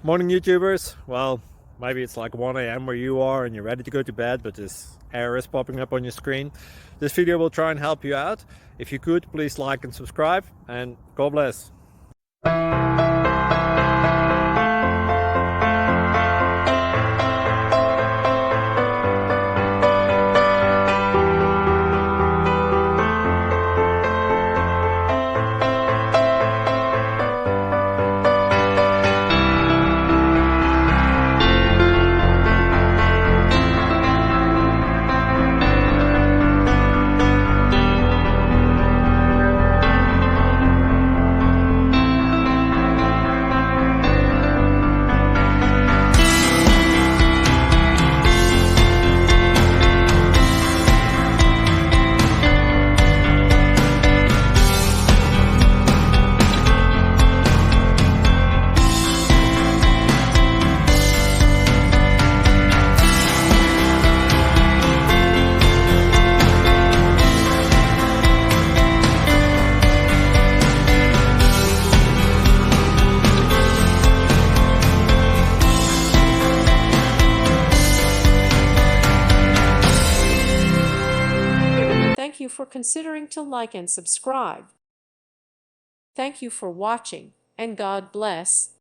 Morning YouTubers. Well, maybe it's like 1 a.m. where you are and you're ready to go to bed, but this error is popping up on your screen. This video will try and help you out. If you could, please like and subscribe, and God bless. Thank you for considering to like and subscribe. Thank you for watching, and God bless.